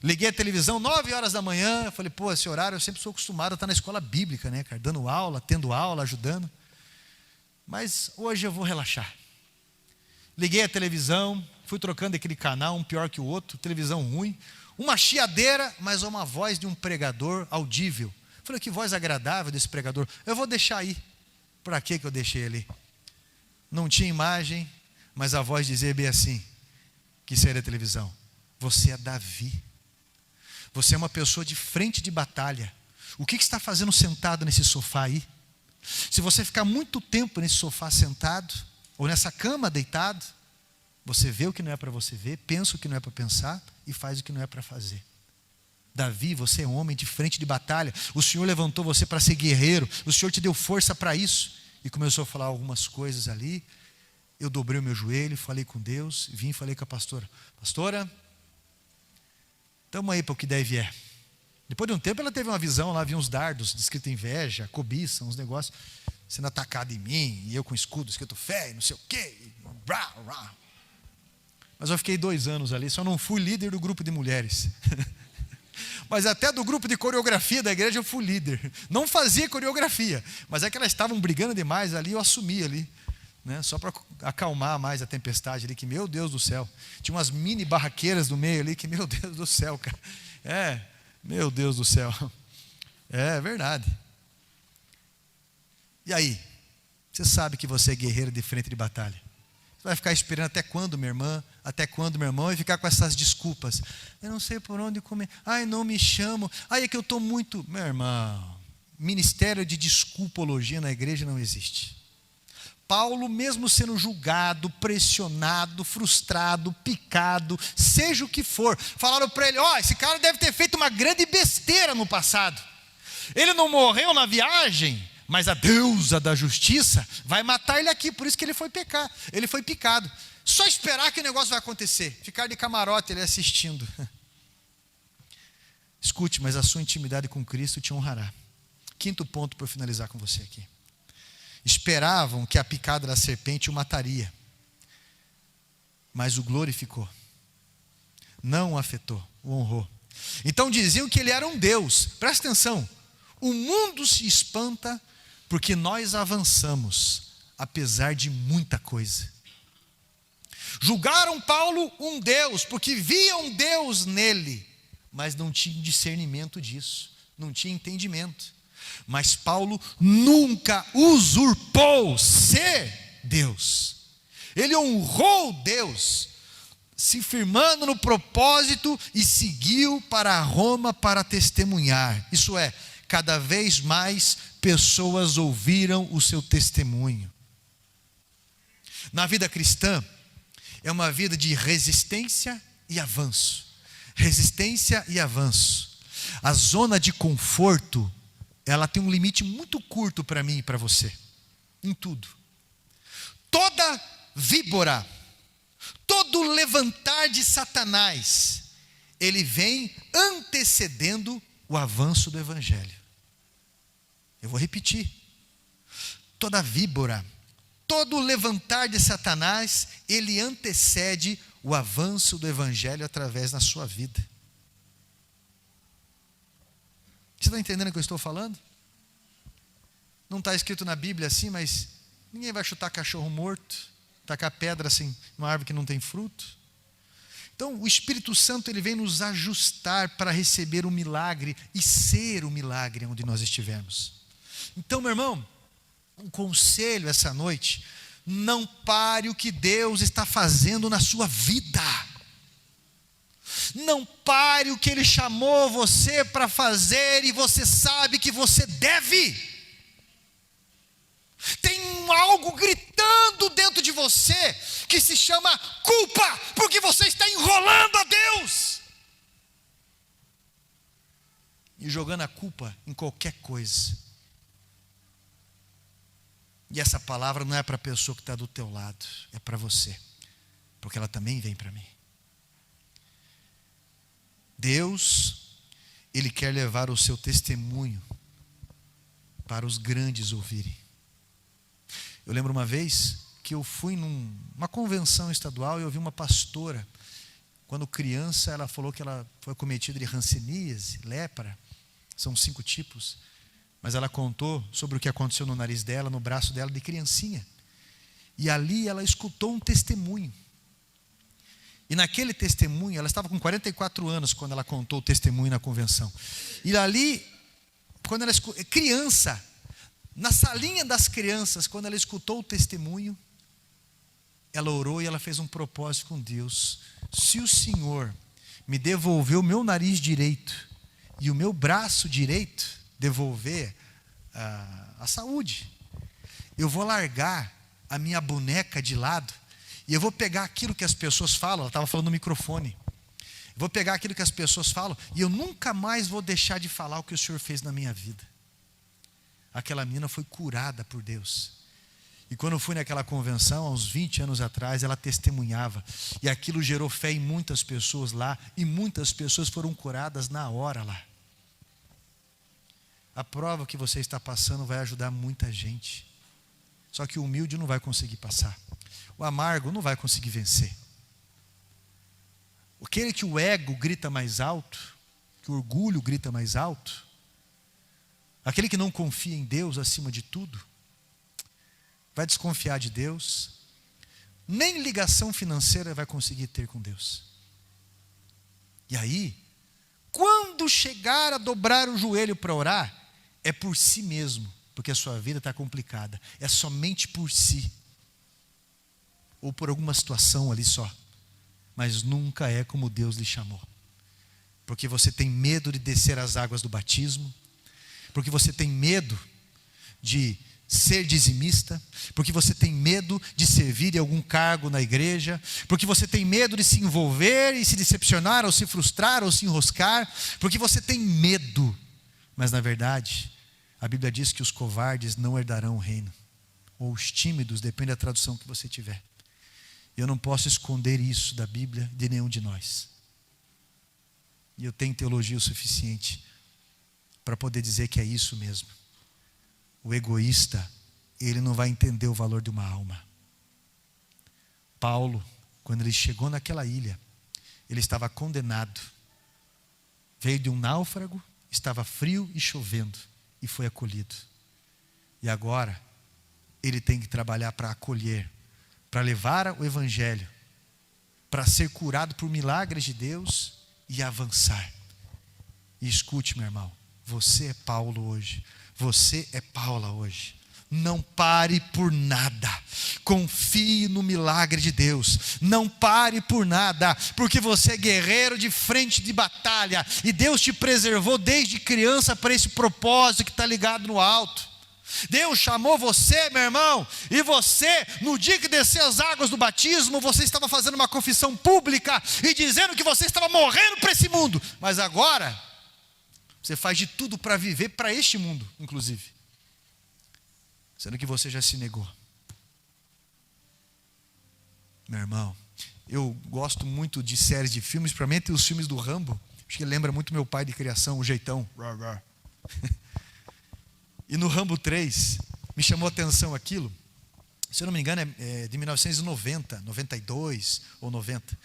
Liguei a televisão 9h da manhã, eu falei, pô, esse horário eu sempre sou acostumado a estar na escola bíblica, né, cara, dando aula, tendo aula, ajudando. Mas hoje eu vou relaxar. Liguei a televisão, fui trocando aquele canal, um pior que o outro, televisão ruim, uma chiadeira, mas uma voz de um pregador audível. Falei, que voz agradável desse pregador, eu vou deixar aí. Para que eu deixei ali? Não tinha imagem, mas a voz dizia bem assim, que seria a televisão, você é Davi. Você é uma pessoa de frente de batalha. O que está fazendo sentado nesse sofá aí? Se você ficar muito tempo nesse sofá sentado, ou nessa cama deitado, você vê o que não é para você ver, pensa o que não é para pensar e faz o que não é para fazer. Davi, você é um homem de frente de batalha. O Senhor levantou você para ser guerreiro. O Senhor te deu força para isso. E começou a falar algumas coisas ali. Eu dobrei o meu joelho, falei com Deus, vim e falei com a pastora. Pastora, estamos aí para o que der e vier. Depois de um tempo ela teve uma visão, lá havia uns dardos, descrito inveja, cobiça, uns negócios. sendo atacado em mim, e eu com escudo escrito fé, e não sei o quê. Mas eu fiquei 2 anos ali, só não fui líder do grupo de mulheres. Mas até do grupo de coreografia da igreja eu fui líder. Não fazia coreografia, mas é que elas estavam brigando demais ali, eu assumi ali, né? Só para acalmar mais a tempestade ali, que meu Deus do céu. Tinha umas mini barraqueiras no meio ali, que meu Deus do céu, cara. Meu Deus do céu. É verdade. E aí? Você sabe que você é guerreiro de frente de batalha. Você vai ficar esperando até quando, minha irmã? Até quando, meu irmão? E ficar com essas desculpas. Eu não sei por onde comer. Ai, não me chamam. Ai, é que eu estou muito... Meu irmão, ministério de desculpologia na igreja não existe. Paulo, mesmo sendo julgado, pressionado, frustrado, picado, seja o que for, falaram para ele, esse cara deve ter feito uma grande besteira no passado. Ele não morreu na viagem, mas a deusa da justiça vai matar ele aqui, por isso que ele foi pecar, ele foi picado. Só esperar que o negócio vai acontecer, ficar de camarote ele assistindo. Escute, mas a sua intimidade com Cristo te honrará. 5º ponto para eu finalizar com você aqui. Esperavam que a picada da serpente o mataria, mas o glorificou, não o afetou, o honrou. Então diziam que ele era um Deus. Presta atenção, o mundo se espanta porque nós avançamos, apesar de muita coisa. Julgaram Paulo um Deus, porque viam Deus nele, mas não tinham discernimento disso, não tinha entendimento. Mas Paulo nunca usurpou ser Deus. Ele honrou Deus, se firmando no propósito e seguiu para Roma para testemunhar. Isso é, cada vez mais pessoas ouviram o seu testemunho. Na vida cristã, é uma vida de resistência e avanço. Resistência e avanço. A zona de conforto, ela tem um limite muito curto para mim e para você, em tudo. Toda víbora, todo levantar de Satanás, ele vem antecedendo o avanço do Evangelho. Eu vou repetir. Toda víbora, todo levantar de Satanás, ele antecede o avanço do Evangelho através da sua vida. Você está entendendo o que eu estou falando? Não está escrito na Bíblia assim, mas ninguém vai chutar cachorro morto, tacar pedra assim, numa árvore que não tem fruto. Então o Espírito Santo ele vem nos ajustar para receber o milagre e ser o milagre onde nós estivermos. Então, meu irmão, um conselho essa noite: não pare o que Deus está fazendo na sua vida. Não pare o que Ele chamou você para fazer e você sabe que você deve. Tem algo gritando dentro de você que se chama culpa, porque você está enrolando a Deus e jogando a culpa em qualquer coisa. E essa palavra não é para a pessoa que está do teu lado, é para você, porque ela também vem para mim. Deus, Ele quer levar o seu testemunho para os grandes ouvirem. Eu lembro uma vez que eu fui numa convenção estadual e eu vi uma pastora. Quando criança, ela falou que ela foi acometida de hanseníase, lepra. São 5 tipos. Mas ela contou sobre o que aconteceu no nariz dela, no braço dela, de criancinha. E ali ela escutou um testemunho. E naquele testemunho, ela estava com 44 anos quando ela contou o testemunho na convenção. E ali, quando ela escutou, criança, na salinha das crianças, quando ela escutou o testemunho, ela orou e ela fez um propósito com Deus. Se o Senhor me devolver o meu nariz direito e o meu braço direito devolver a saúde, eu vou largar a minha boneca de lado e eu vou pegar aquilo que as pessoas falam. Ela estava falando no microfone. Vou pegar aquilo que as pessoas falam e eu nunca mais vou deixar de falar o que o Senhor fez na minha vida. Aquela menina foi curada por Deus. E quando eu fui naquela convenção, há uns 20 anos atrás, ela testemunhava. E aquilo gerou fé em muitas pessoas lá. E muitas pessoas foram curadas na hora lá. A prova que você está passando vai ajudar muita gente. Só que o humilde não vai conseguir passar. O amargo não vai conseguir vencer. Aquele que o ego grita mais alto, que o orgulho grita mais alto, aquele que não confia em Deus acima de tudo, vai desconfiar de Deus, nem ligação financeira vai conseguir ter com Deus. E aí, quando chegar a dobrar o joelho para orar, é por si mesmo, porque a sua vida está complicada, é somente por si, ou por alguma situação ali só, mas nunca é como Deus lhe chamou, porque você tem medo de descer as águas do batismo, porque você tem medo de ser dizimista, porque você tem medo de servir em algum cargo na igreja, porque você tem medo de se envolver e se decepcionar, ou se frustrar, ou se enroscar, porque você tem medo, mas na verdade, a Bíblia diz que os covardes não herdarão o reino, ou os tímidos, depende da tradução que você tiver. Eu não posso esconder isso da Bíblia de nenhum de nós. E eu tenho teologia o suficiente para poder dizer que é isso mesmo. O egoísta, ele não vai entender o valor de uma alma. Paulo, quando ele chegou naquela ilha, ele estava condenado. Veio de um náufrago, estava frio e chovendo, e foi acolhido. E agora, ele tem que trabalhar para acolher, para levar o evangelho, para ser curado por milagres de Deus e avançar. E escute, meu irmão, você é Paulo hoje, você é Paula hoje. Não pare por nada, confie no milagre de Deus, não pare por nada, porque você é guerreiro de frente de batalha, e Deus te preservou desde criança para esse propósito que está ligado no alto. Deus chamou você, meu irmão, e você, no dia que desceu as águas do batismo, você estava fazendo uma confissão pública, e dizendo que você estava morrendo para esse mundo, mas agora, você faz de tudo para viver para este mundo, inclusive, sendo que você já se negou. Meu irmão, eu gosto muito de séries de filmes, principalmente os filmes do Rambo. Acho que lembra muito meu pai de criação, o jeitão. E no Rambo 3, me chamou a atenção aquilo, se eu não me engano é de 1990, 92 ou 90.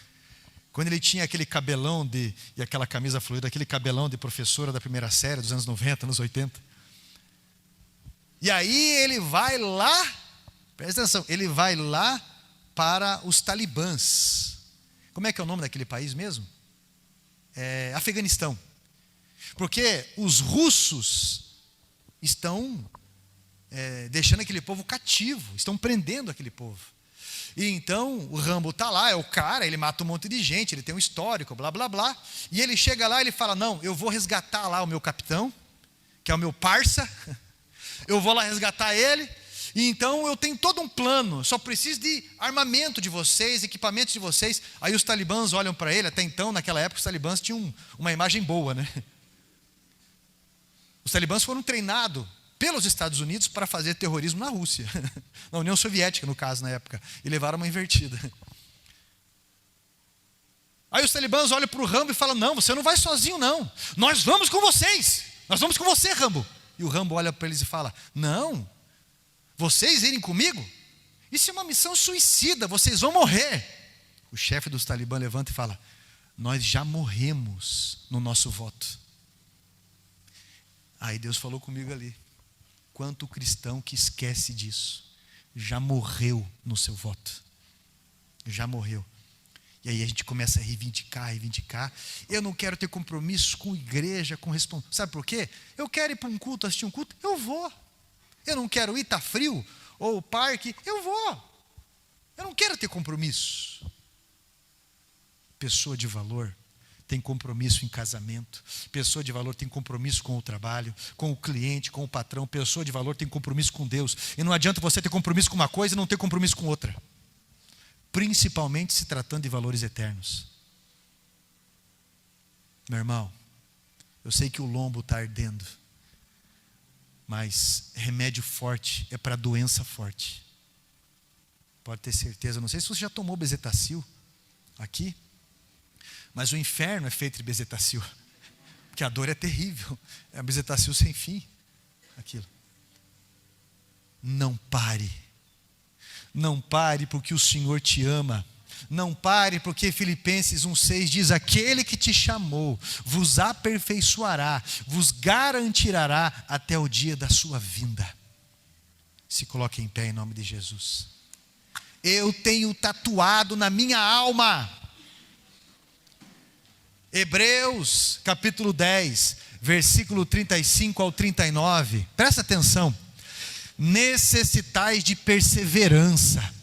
Quando ele tinha aquele cabelão e aquela camisa fluida, aquele cabelão de professora da primeira série, dos anos 90, anos 80. E aí ele vai lá, presta atenção, ele vai lá para os talibãs. Como é que é o nome daquele país mesmo? Afeganistão. Porque os russos estão deixando aquele povo cativo, estão prendendo aquele povo. E então o Rambo está lá, é o cara, ele mata um monte de gente, ele tem um histórico, blá blá blá. E ele chega lá e ele fala, não, eu vou resgatar lá o meu capitão, que é o meu parça. Eu vou lá resgatar ele, e então eu tenho todo um plano, só preciso de armamento de vocês, equipamentos de vocês. Aí os talibãs olham para ele, até então, naquela época, os talibãs tinham uma imagem boa, né? Os talibãs foram treinados pelos Estados Unidos para fazer terrorismo na Rússia, na União Soviética, no caso, na época, e levaram uma invertida. Aí os talibãs olham para o Rambo e falam, não, você não vai sozinho não, nós vamos com vocês, nós vamos com você, Rambo. E o Rambo olha para eles e fala, não, vocês irem comigo? Isso é uma missão suicida, vocês vão morrer. O chefe dos talibãs levanta e fala, nós já morremos no nosso voto. Aí Deus falou comigo ali, quanto cristão que esquece disso, já morreu no seu voto, já morreu. E aí a gente começa a reivindicar. Eu não quero ter compromisso com igreja, com responsabilidade. Sabe por quê? Eu quero ir para um culto, assistir um culto, eu vou. Eu não quero ir, está frio, ou parque, eu vou. Eu não quero ter compromisso. Pessoa de valor tem compromisso em casamento. Pessoa de valor tem compromisso com o trabalho, com o cliente, com o patrão. Pessoa de valor tem compromisso com Deus. E não adianta você ter compromisso com uma coisa e não ter compromisso com outra. Principalmente se tratando de valores eternos. Meu irmão, eu sei que o lombo está ardendo, mas remédio forte é para doença forte. Pode ter certeza, não sei se você já tomou bezetacil aqui, mas o inferno é feito de bezetacil, porque a dor é terrível, é bezetacil sem fim, aquilo. Não pare Não pare, porque o Senhor te ama. Não pare, porque Filipenses 1,6 diz: aquele que te chamou vos aperfeiçoará, vos garantirá até o dia da sua vinda. Se coloque em pé em nome de Jesus. Eu tenho tatuado na minha alma, Hebreus capítulo 10, versículo 35 ao 39, presta atenção: necessitais de perseverança,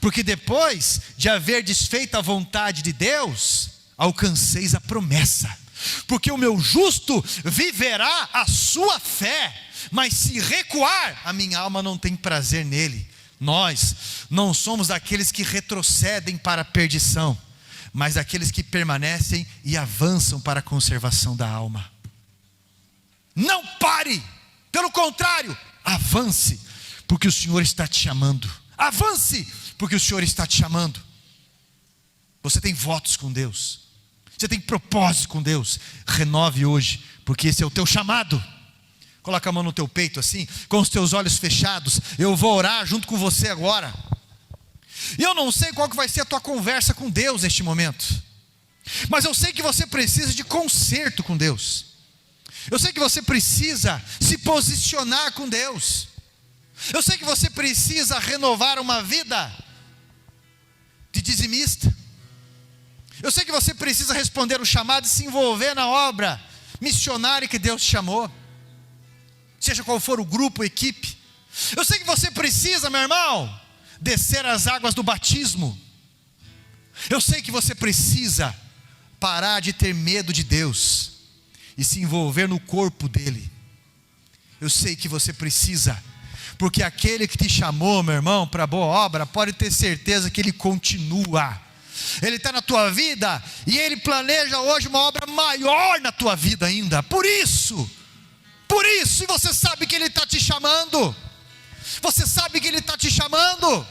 porque depois de haver desfeito a vontade de Deus, alcanceis a promessa. Porque o meu justo viverá a sua fé, mas se recuar, a minha alma não tem prazer nele. Nós não somos daqueles que retrocedem para a perdição, mas daqueles que permanecem e avançam para a conservação da alma. Não pare, pelo contrário, avance, porque o Senhor está te chamando. Avance, porque o Senhor está te chamando. Você tem votos com Deus, você tem propósito com Deus. Renove hoje, porque esse é o teu chamado. Coloca a mão no teu peito assim, com os teus olhos fechados. Eu vou orar junto com você agora. E eu não sei qual que vai ser a tua conversa com Deus neste momento, mas eu sei que você precisa de conserto com Deus. Eu sei que você precisa se posicionar com Deus. Eu sei que você precisa renovar uma vida de dizimista. Eu sei que você precisa responder o chamado e se envolver na obra missionária que Deus te chamou, seja qual for o grupo, equipe. Eu sei que você precisa, meu irmão, descer as águas do batismo. Eu sei que você precisa parar de ter medo de Deus e se envolver no corpo dele. Eu sei que você precisa, porque aquele que te chamou, meu irmão, para boa obra, pode ter certeza que ele continua. Ele está na tua vida e ele planeja hoje uma obra maior na tua vida ainda. Por isso, e você sabe que ele está te chamando. Você sabe que ele está te chamando.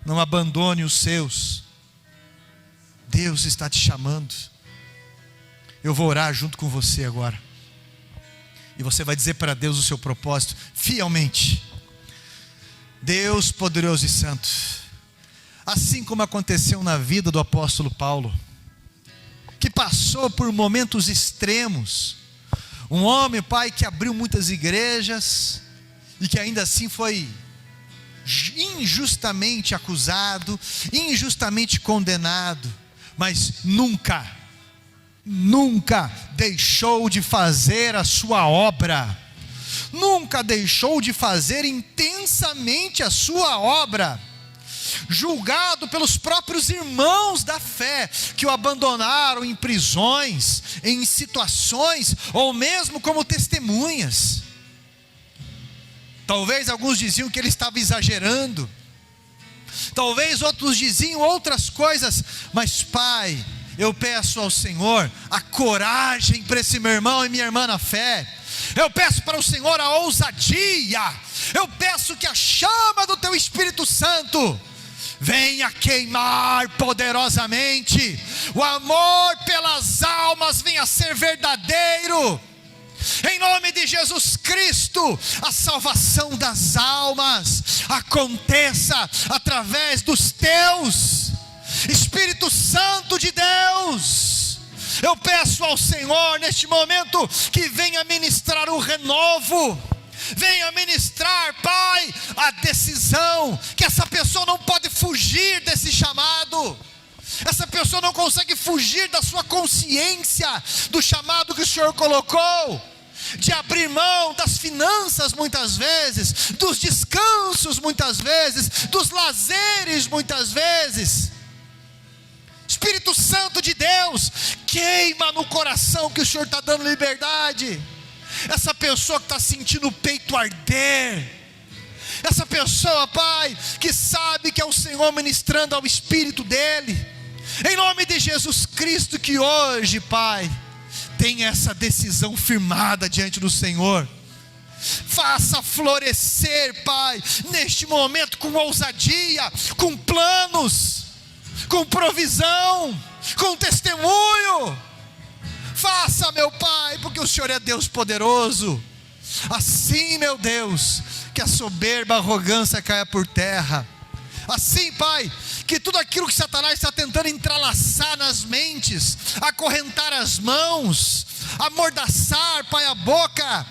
Não abandone os seus. Deus está te chamando. Eu vou orar junto com você agora. E você vai dizer para Deus o seu propósito fielmente. Deus poderoso e santo, assim como aconteceu na vida do apóstolo Paulo, que passou por momentos extremos, um homem, Pai, que abriu muitas igrejas, e que ainda assim foi injustamente acusado, injustamente condenado, mas nunca deixou de fazer a sua obra, nunca deixou de fazer intensamente a sua obra, julgado pelos próprios irmãos da fé, que o abandonaram em prisões, em situações, ou mesmo como testemunhas. Talvez alguns diziam que ele estava exagerando, talvez outros diziam outras coisas, mas Pai, eu peço ao Senhor a coragem para esse meu irmão e minha irmã na fé. Eu peço para o Senhor a ousadia. Eu peço que a chama do Teu Espírito Santo venha queimar poderosamente. O amor pelas almas venha a ser verdadeiro. Em nome de Jesus Cristo, a salvação das almas aconteça através dos Teus. Espírito Santo de Deus, eu peço ao Senhor neste momento que venha ministrar o renovo, venha ministrar, Pai, a decisão, que essa pessoa não pode fugir desse chamado, essa pessoa não consegue fugir da sua consciência, do chamado que o Senhor colocou, de abrir mão das finanças muitas vezes, dos descansos muitas vezes, dos lazeres muitas vezes. Espírito Santo de Deus, queima no coração que o Senhor está dando liberdade. Essa pessoa que está sentindo o peito arder, essa pessoa, Pai, que sabe que é o Senhor ministrando ao espírito dele, em nome de Jesus Cristo, que hoje, Pai, tenha essa decisão firmada diante do Senhor. Faça florescer, Pai, neste momento com ousadia, com planos, com provisão, com testemunho. Faça, meu Pai, porque o Senhor é Deus poderoso. Assim, meu Deus, que a soberba, a arrogância caia por terra. Assim, Pai, que tudo aquilo que Satanás está tentando entrelaçar nas mentes, acorrentar as mãos, amordaçar, Pai, a boca,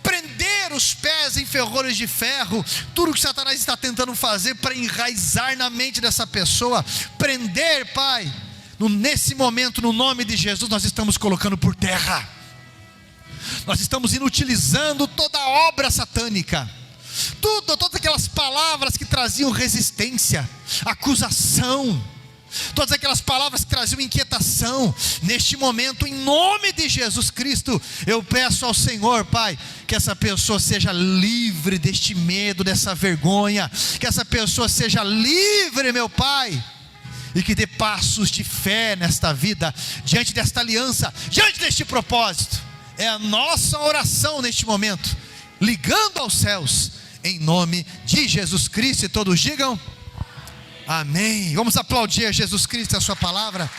prender os pés em ferrolhos de ferro, tudo que Satanás está tentando fazer para enraizar na mente dessa pessoa, prender, Pai, nesse momento, no nome de Jesus, nós estamos colocando por terra. Nós estamos inutilizando toda a obra satânica, todas aquelas palavras que traziam resistência, acusação, todas aquelas palavras que traziam inquietação. Neste momento, em nome de Jesus Cristo, eu peço ao Senhor, Pai, que essa pessoa seja livre deste medo, dessa vergonha, que essa pessoa seja livre, meu Pai, e que dê passos de fé nesta vida, diante desta aliança, diante deste propósito. É a nossa oração neste momento, ligando aos céus, em nome de Jesus Cristo. E todos digam amém. Vamos aplaudir a Jesus Cristo e a sua palavra.